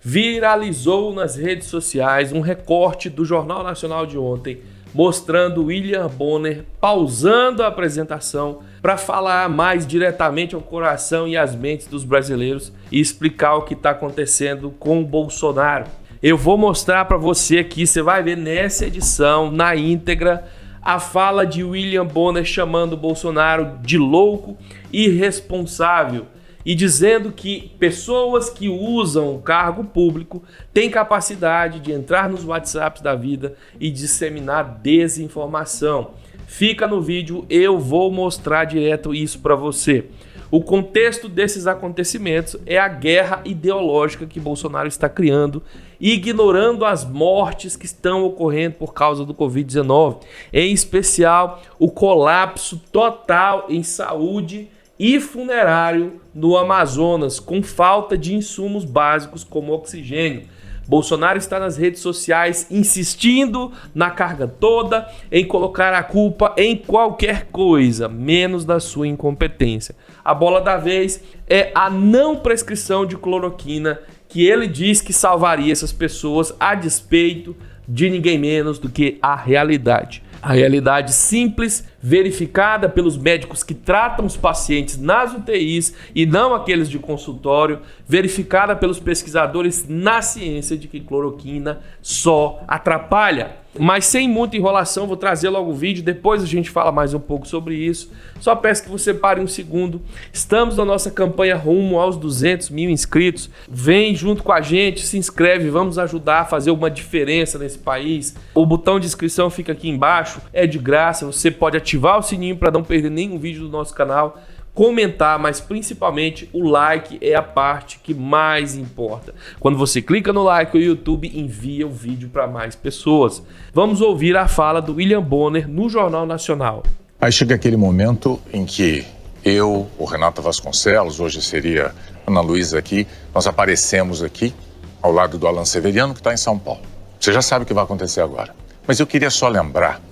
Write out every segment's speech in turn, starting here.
Viralizou nas redes sociais um recorte do Jornal Nacional de ontem, mostrando William Bonner pausando a apresentação para falar mais diretamente ao coração e às mentes dos brasileiros e explicar o que está acontecendo com o Bolsonaro. Eu vou mostrar para você aqui, você vai ver nessa edição, na íntegra, a fala de William Bonner chamando o Bolsonaro de louco e irresponsável e dizendo que pessoas que usam o cargo público têm capacidade de entrar nos WhatsApps da vida e disseminar desinformação. Fica no vídeo, eu vou mostrar direto isso para você. O contexto desses acontecimentos é a guerra ideológica que Bolsonaro está criando, ignorando as mortes que estão ocorrendo por causa do Covid-19, em especial o colapso total em saúde e funerário no Amazonas, com falta de insumos básicos como oxigênio. Bolsonaro está nas redes sociais insistindo na carga toda, em colocar a culpa em qualquer coisa, menos da sua incompetência. A bola da vez é a não prescrição de cloroquina, que ele diz que salvaria essas pessoas a despeito de ninguém menos do que a realidade. A realidade simples, verificada pelos médicos que tratam os pacientes nas UTIs e não aqueles de consultório, verificada pelos pesquisadores na ciência de que cloroquina só atrapalha. Mas sem muita enrolação, vou trazer logo o vídeo, depois a gente fala mais um pouco sobre isso. Só peço que você pare um segundo. Estamos na nossa campanha rumo aos 200 mil inscritos. Vem junto com a gente, se inscreve, vamos ajudar a fazer uma diferença nesse país. O botão de inscrição fica aqui embaixo, é de graça, você pode ativar o sininho para não perder nenhum vídeo do nosso canal. Comentar, mas principalmente o like é a parte que mais importa. Quando você clica no like, o YouTube envia o vídeo para mais pessoas. Vamos ouvir a fala do William Bonner no Jornal Nacional. Aí chega aquele momento em que eu, o Renato Vasconcelos, hoje seria Ana Luísa aqui, nós aparecemos aqui ao lado do Alan Severiano, que está em São Paulo. Você já sabe o que vai acontecer agora. Mas eu queria só lembrar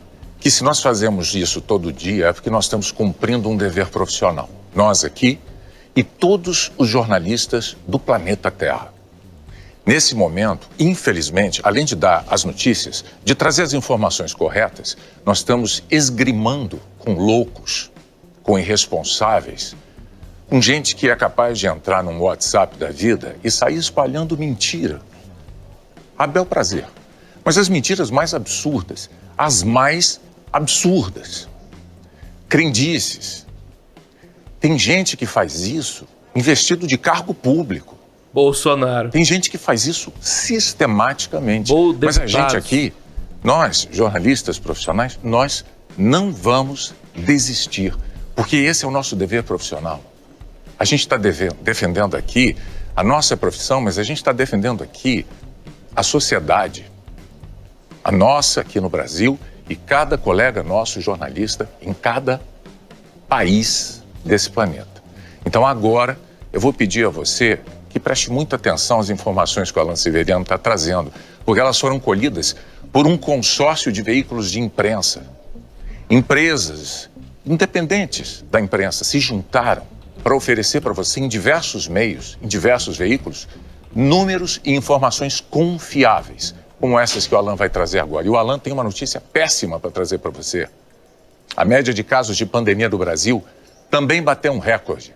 que se nós fazemos isso todo dia é porque nós estamos cumprindo um dever profissional. Nós aqui e todos os jornalistas do planeta Terra. Nesse momento, infelizmente, além de dar as notícias, de trazer as informações corretas, nós estamos esgrimando com loucos, com irresponsáveis, com gente que é capaz de entrar num WhatsApp da vida e sair espalhando mentira. A bel prazer. Mas as mentiras mais absurdas, as mais absurdas, crendices. Tem gente que faz isso investido de cargo público. Bolsonaro. Tem gente que faz isso sistematicamente. Mas a gente aqui, nós, jornalistas profissionais, nós não vamos desistir, porque esse é o nosso dever profissional. A gente está defendendo aqui a nossa profissão, mas a gente está defendendo aqui a sociedade, a nossa aqui no Brasil, e cada colega nosso jornalista em cada país desse planeta. Então agora eu vou pedir a você que preste muita atenção às informações que o Alan Severiano está trazendo, porque elas foram colhidas por um consórcio de veículos de imprensa. Empresas independentes da imprensa se juntaram para oferecer para você em diversos meios, em diversos veículos, números e informações confiáveis, como essas que o Alan vai trazer agora. E o Alan tem uma notícia péssima para trazer para você. A média de casos de pandemia do Brasil também bateu um recorde.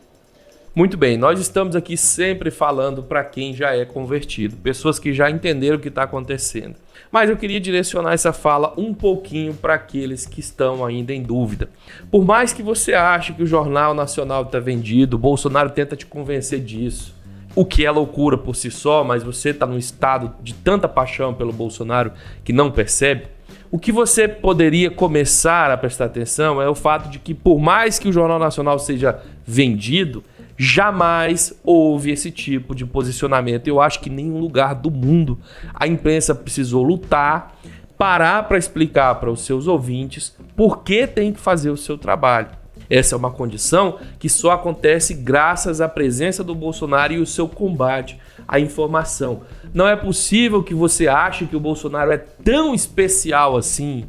Muito bem, nós estamos aqui sempre falando para quem já é convertido, pessoas que já entenderam o que está acontecendo. Mas eu queria direcionar essa fala um pouquinho para aqueles que estão ainda em dúvida. Por mais que você ache que o Jornal Nacional está vendido, o Bolsonaro tenta te convencer disso, o que é loucura por si só, mas você está num estado de tanta paixão pelo Bolsonaro que não percebe. O que você poderia começar a prestar atenção é o fato de que, por mais que o Jornal Nacional seja vendido, jamais houve esse tipo de posicionamento. Eu acho que em nenhum lugar do mundo a imprensa precisou lutar, parar para explicar para os seus ouvintes por que tem que fazer o seu trabalho. Essa é uma condição que só acontece graças à presença do Bolsonaro e o seu combate à informação. Não é possível que você ache que o Bolsonaro é tão especial assim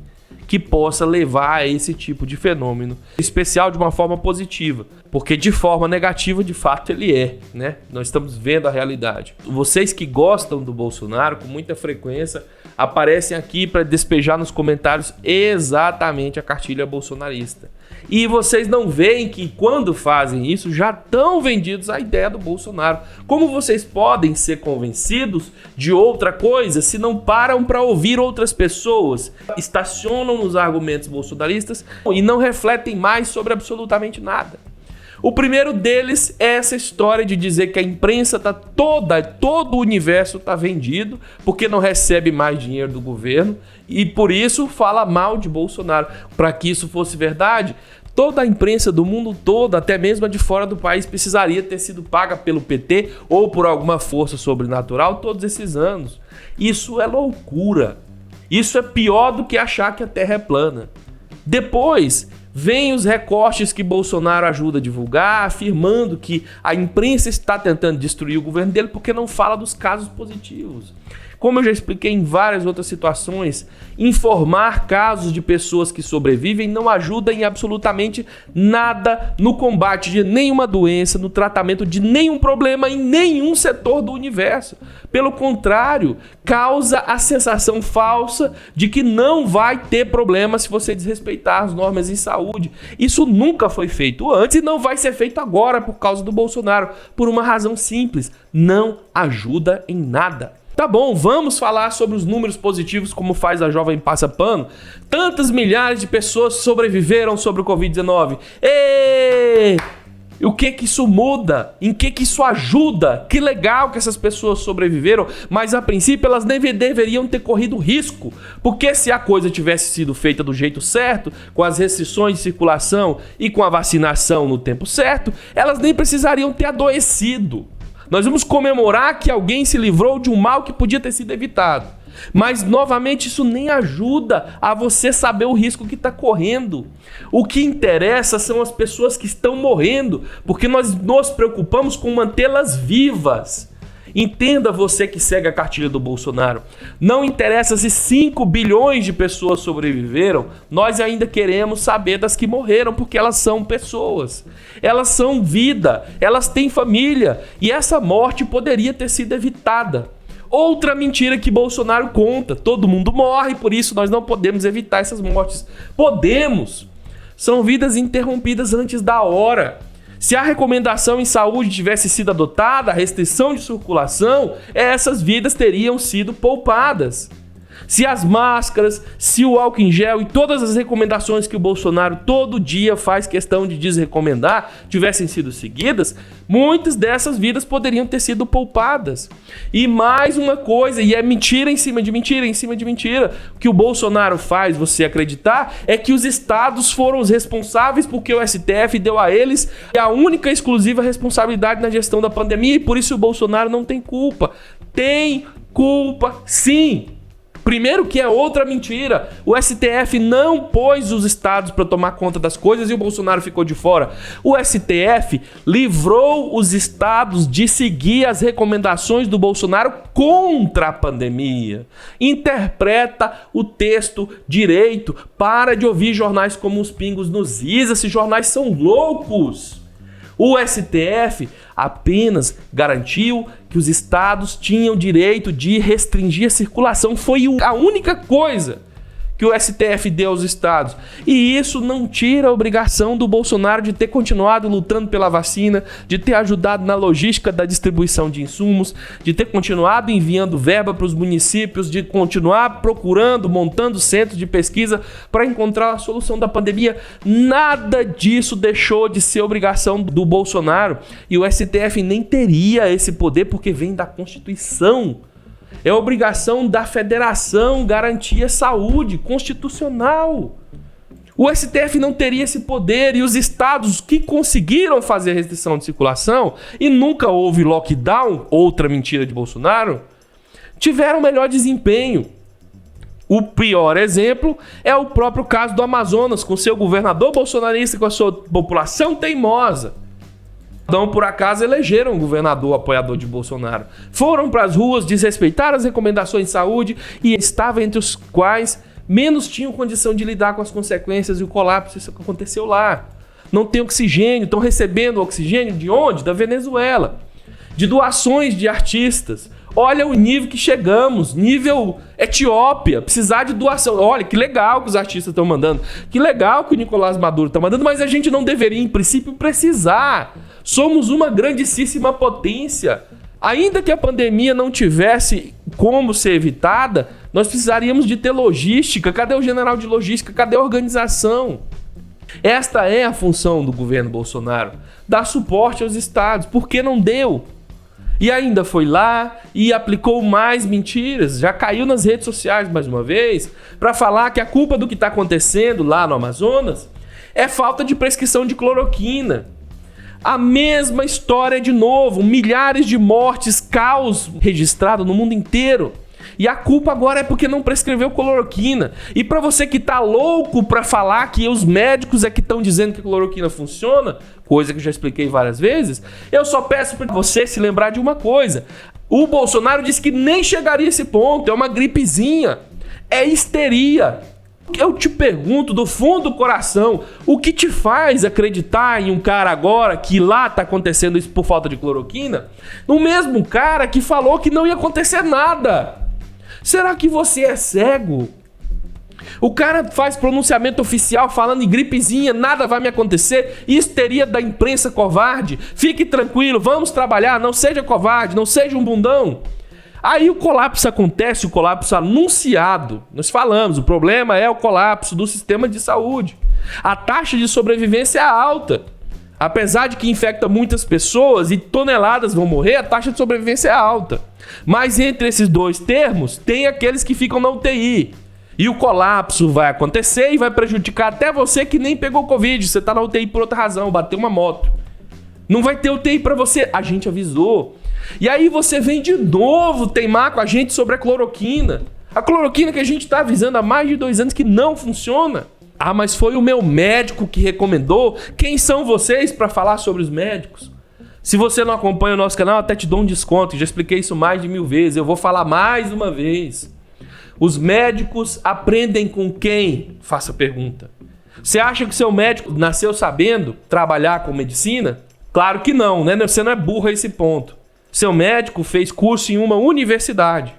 que possa levar a esse tipo de fenômeno especial de uma forma positiva. porque de forma negativa, de fato, ele é, né? Nós estamos vendo a realidade. Vocês que gostam do Bolsonaro, com muita frequência, aparecem aqui para despejar nos comentários exatamente a cartilha bolsonarista. E vocês não veem que quando fazem isso, já estão vendidos à ideia do Bolsonaro. Como vocês podem ser convencidos de outra coisa se não param para ouvir outras pessoas, estacionam nos argumentos bolsonaristas e não refletem mais sobre absolutamente nada? O primeiro deles é essa história de dizer que a imprensa tá todo o universo está vendido porque não recebe mais dinheiro do governo e por isso fala mal de Bolsonaro. Para que isso fosse verdade, toda a imprensa do mundo todo, até mesmo a de fora do país, precisaria ter sido paga pelo PT ou por alguma força sobrenatural todos esses anos. Isso é loucura. Isso é pior do que achar que a Terra é plana. Depois vem os recortes que Bolsonaro ajuda a divulgar, afirmando que a imprensa está tentando destruir o governo dele porque não fala dos casos positivos. Como eu já expliquei em várias outras situações, informar casos de pessoas que sobrevivem não ajuda em absolutamente nada no combate de nenhuma doença, no tratamento de nenhum problema em nenhum setor do universo. Pelo contrário, causa a sensação falsa de que não vai ter problema se você desrespeitar as normas em saúde. Isso nunca foi feito antes e não vai ser feito agora por causa do Bolsonaro, por uma razão simples: não ajuda em nada. Tá bom, vamos falar sobre os números positivos como faz a Jovem Passa Pano. Tantas milhares de pessoas sobreviveram sobre o Covid-19. E o que isso muda? Em que isso ajuda? Que legal que essas pessoas sobreviveram, mas a princípio elas deveriam ter corrido risco. Porque se a coisa tivesse sido feita do jeito certo, com as restrições de circulação e com a vacinação no tempo certo, elas nem precisariam ter adoecido. Nós vamos comemorar que alguém se livrou de um mal que podia ter sido evitado. Mas, novamente, isso nem ajuda a você saber o risco que está correndo. O que interessa são as pessoas que estão morrendo, porque nós nos preocupamos com mantê-las vivas. Entenda, você que segue a cartilha do Bolsonaro, não interessa se 5 bilhões de pessoas sobreviveram, nós ainda queremos saber das que morreram, porque elas são pessoas, elas são vida, elas têm família, e essa morte poderia ter sido evitada. Outra mentira que Bolsonaro conta: todo mundo morre, por isso nós não podemos evitar essas mortes. Podemos! São vidas interrompidas antes da hora. Se a recomendação em saúde tivesse sido adotada, a restrição de circulação, essas vidas teriam sido poupadas. Se as máscaras, se o álcool em gel e todas as recomendações que o Bolsonaro todo dia faz questão de desrecomendar tivessem sido seguidas, muitas dessas vidas poderiam ter sido poupadas. E mais uma coisa, e é mentira em cima de mentira, em cima de mentira, o que o Bolsonaro faz você acreditar é que os estados foram os responsáveis porque o STF deu a eles a única e exclusiva responsabilidade na gestão da pandemia e por isso o Bolsonaro não tem culpa. Tem culpa, sim! Primeiro, que é outra mentira. O STF não pôs os estados para tomar conta das coisas e o Bolsonaro ficou de fora. O STF livrou os estados de seguir as recomendações do Bolsonaro contra a pandemia. Interpreta o texto direito. Para de ouvir jornais como os Pingos nos Is. Esses jornais são loucos. O STF apenas garantiu que os estados tinham direito de restringir a circulação. Foi a única coisa que o STF deu aos estados. E isso não tira a obrigação do Bolsonaro de ter continuado lutando pela vacina, de ter ajudado na logística da distribuição de insumos, de ter continuado enviando verba para os municípios, de continuar procurando, montando centros de pesquisa para encontrar a solução da pandemia. Nada disso deixou de ser obrigação do Bolsonaro. E o STF nem teria esse poder porque vem da Constituição. É obrigação da federação garantir a saúde constitucional. O STF não teria esse poder e os estados que conseguiram fazer a restrição de circulação e nunca houve lockdown, outra mentira de Bolsonaro, tiveram melhor desempenho. O pior exemplo é o próprio caso do Amazonas, com seu governador bolsonarista e com a sua população teimosa. Não por acaso elegeram um governador apoiador de Bolsonaro. Foram para as ruas, desrespeitaram as recomendações de saúde e estava entre os quais menos tinham condição de lidar com as consequências e o colapso que aconteceu lá. não tem oxigênio, estão recebendo oxigênio de onde? Da Venezuela. De doações de artistas. Olha o nível que chegamos, nível Etiópia, precisar de doação. Olha, que legal que os artistas estão mandando, que legal que o Nicolás Maduro está mandando, mas a gente não deveria, em princípio, precisar. Somos uma grandíssima potência. Ainda que a pandemia não tivesse como ser evitada, nós precisaríamos de ter logística. Cadê o general de logística? Cadê a organização? Esta é a função do governo Bolsonaro, dar suporte aos estados. Por que não deu? E ainda foi lá e aplicou mais mentiras, já caiu nas redes sociais mais uma vez, para falar que a culpa do que está acontecendo lá no Amazonas é falta de prescrição de cloroquina. A mesma história de novo, milhares de mortes, caos registrado no mundo inteiro. E a culpa agora é porque não prescreveu cloroquina. E para você que tá louco para falar que os médicos é que estão dizendo que a cloroquina funciona, coisa que eu já expliquei várias vezes, eu só peço para você se lembrar de uma coisa. O Bolsonaro disse que nem chegaria a esse ponto, é uma gripezinha, é histeria. Eu te pergunto do fundo do coração, o que te faz acreditar em um cara agora que lá tá acontecendo isso por falta de cloroquina? No mesmo cara que falou que não ia acontecer nada. Será que você é cego? O cara faz pronunciamento oficial falando em gripezinha, nada vai me acontecer, histeria da imprensa covarde. Fique tranquilo, vamos trabalhar, não seja covarde, não seja um bundão. Aí o colapso acontece, o colapso anunciado. Nós falamos, o problema é o colapso do sistema de saúde. A taxa de sobrevivência é alta. Apesar de que infecta muitas pessoas e toneladas vão morrer, a taxa de sobrevivência é alta. Mas entre esses dois termos, tem aqueles que ficam na UTI. E o colapso vai acontecer e vai prejudicar até você que nem pegou Covid. Você está na UTI por outra razão, bateu uma moto. Não vai ter UTI para você. A gente avisou. E aí você vem de novo teimar com a gente sobre a cloroquina. A cloroquina que a gente está avisando há mais de 2 anos que não funciona. Ah, mas foi o meu médico que recomendou. Quem são vocês para falar sobre os médicos? Se você não acompanha o nosso canal, até te dou um desconto. Já expliquei isso mais de 1000 vezes. Eu vou falar mais uma vez. Os médicos aprendem com quem? Faça a pergunta. Você acha que seu médico nasceu sabendo trabalhar com medicina? Claro que não, né? Você não é burro a esse ponto. Seu médico fez curso em uma universidade.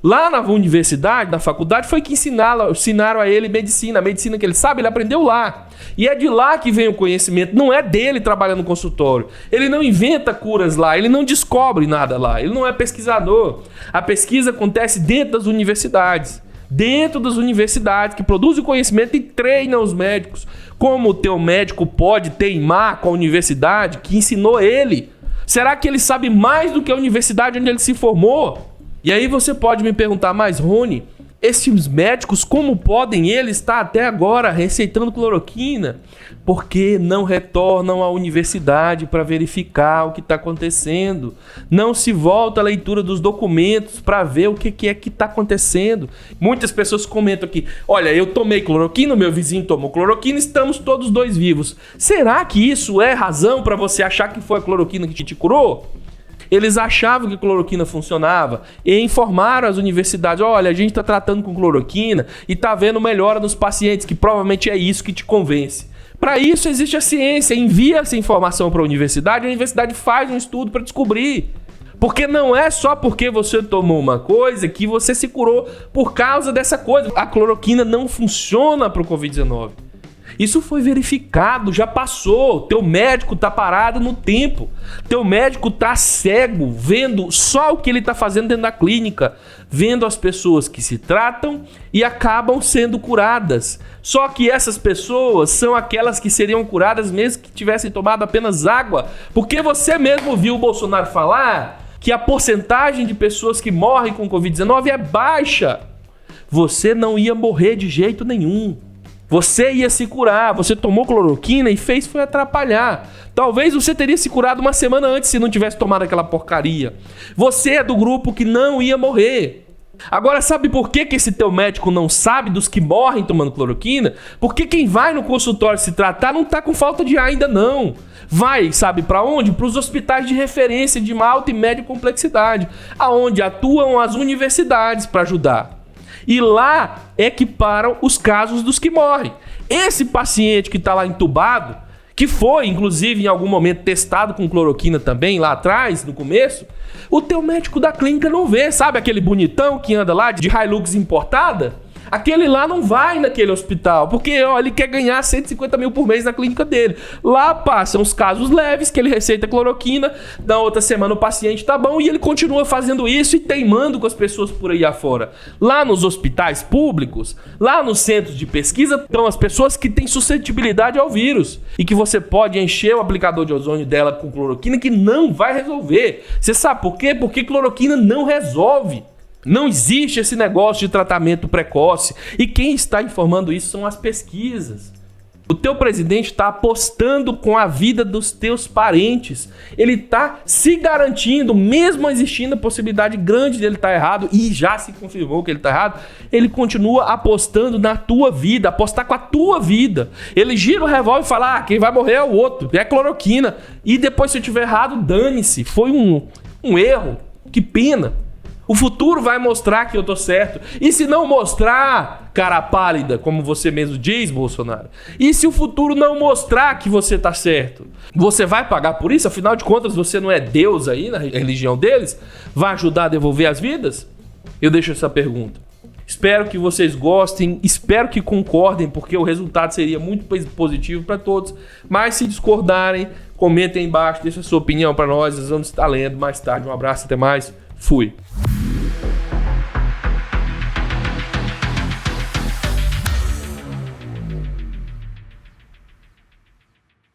Lá na universidade, na faculdade, foi que ensinaram a ele medicina. A medicina que ele sabe, ele aprendeu lá. E é de lá que vem o conhecimento. Não é dele trabalhando no consultório. Ele não inventa curas lá. Ele não descobre nada lá. Ele não é pesquisador. A pesquisa acontece dentro das universidades. Dentro das universidades que produzem o conhecimento e treinam os médicos. Como o teu médico pode teimar com a universidade que ensinou ele? Será que ele sabe mais do que a universidade onde ele se formou? E aí você pode me perguntar, mas Rony, esses médicos, como podem eles estar até agora receitando cloroquina? Porque não retornam à universidade para verificar o que está acontecendo. Não se volta à leitura dos documentos para ver o que é que está acontecendo. Muitas pessoas comentam aqui, olha, eu tomei cloroquina, meu vizinho tomou cloroquina, estamos todos dois vivos. Será que isso é razão para você achar que foi a cloroquina que te curou? Eles achavam que cloroquina funcionava e informaram as universidades, olha, a gente está tratando com cloroquina e está vendo melhora nos pacientes, que provavelmente é isso que te convence. Para isso existe a ciência, envia essa informação para a universidade faz um estudo para descobrir. Porque não é só porque você tomou uma coisa que você se curou por causa dessa coisa. A cloroquina não funciona para o Covid-19. Isso foi verificado, já passou. Teu médico tá parado no tempo. Teu médico tá cego, vendo só o que ele tá fazendo dentro da clínica, vendo as pessoas que se tratam e acabam sendo curadas. Só que essas pessoas são aquelas que seriam curadas mesmo que tivessem tomado apenas água. Porque você mesmo viu o Bolsonaro falar que a porcentagem de pessoas que morrem com Covid-19 é baixa. Você não ia morrer de jeito nenhum. Você ia se curar, você tomou cloroquina e foi atrapalhar. Talvez você teria se curado uma semana antes se não tivesse tomado aquela porcaria. Você é do grupo que não ia morrer. Agora, sabe por que esse teu médico não sabe dos que morrem tomando cloroquina? Porque quem vai no consultório se tratar não está com falta de ar ainda não. Vai, sabe para onde? Para os hospitais de referência de alta e média complexidade, aonde atuam as universidades para ajudar. E lá é que param os casos dos que morrem. Esse paciente que está lá entubado, que foi, inclusive, em algum momento testado com cloroquina também, lá atrás, no começo, o teu médico da clínica não vê, sabe aquele bonitão que anda lá de Hilux importada? Aquele lá não vai naquele hospital, porque ó, ele quer ganhar 150 mil por mês na clínica dele. Lá passam os casos leves, que ele receita cloroquina, na outra semana o paciente tá bom e ele continua fazendo isso e teimando com as pessoas por aí afora. Lá nos hospitais públicos, lá nos centros de pesquisa, estão as pessoas que têm suscetibilidade ao vírus e que você pode encher o aplicador de ozônio dela com cloroquina que não vai resolver. Você sabe por quê? Porque cloroquina não resolve. Não existe esse negócio de tratamento precoce. E quem está informando isso são as pesquisas. O teu presidente está apostando com a vida dos teus parentes. Ele está se garantindo, mesmo existindo a possibilidade grande dele estar errado, e já se confirmou que ele está errado, ele continua apostando na tua vida, apostar com a tua vida. Ele gira o revólver e fala, quem vai morrer é o outro, é cloroquina. E depois, se eu estiver errado, dane-se. Foi um erro. Que pena. O futuro vai mostrar que eu tô certo. E se não mostrar, cara pálida, como você mesmo diz, Bolsonaro? E se o futuro não mostrar que você tá certo? Você vai pagar por isso? Afinal de contas, você não é Deus aí na religião deles? Vai ajudar a devolver as vidas? Eu deixo essa pergunta. Espero que vocês gostem, espero que concordem, porque o resultado seria muito positivo para todos. Mas se discordarem, comentem aí embaixo, deixa a sua opinião para nós vamos estar lendo mais tarde. Um abraço, até mais. Fui.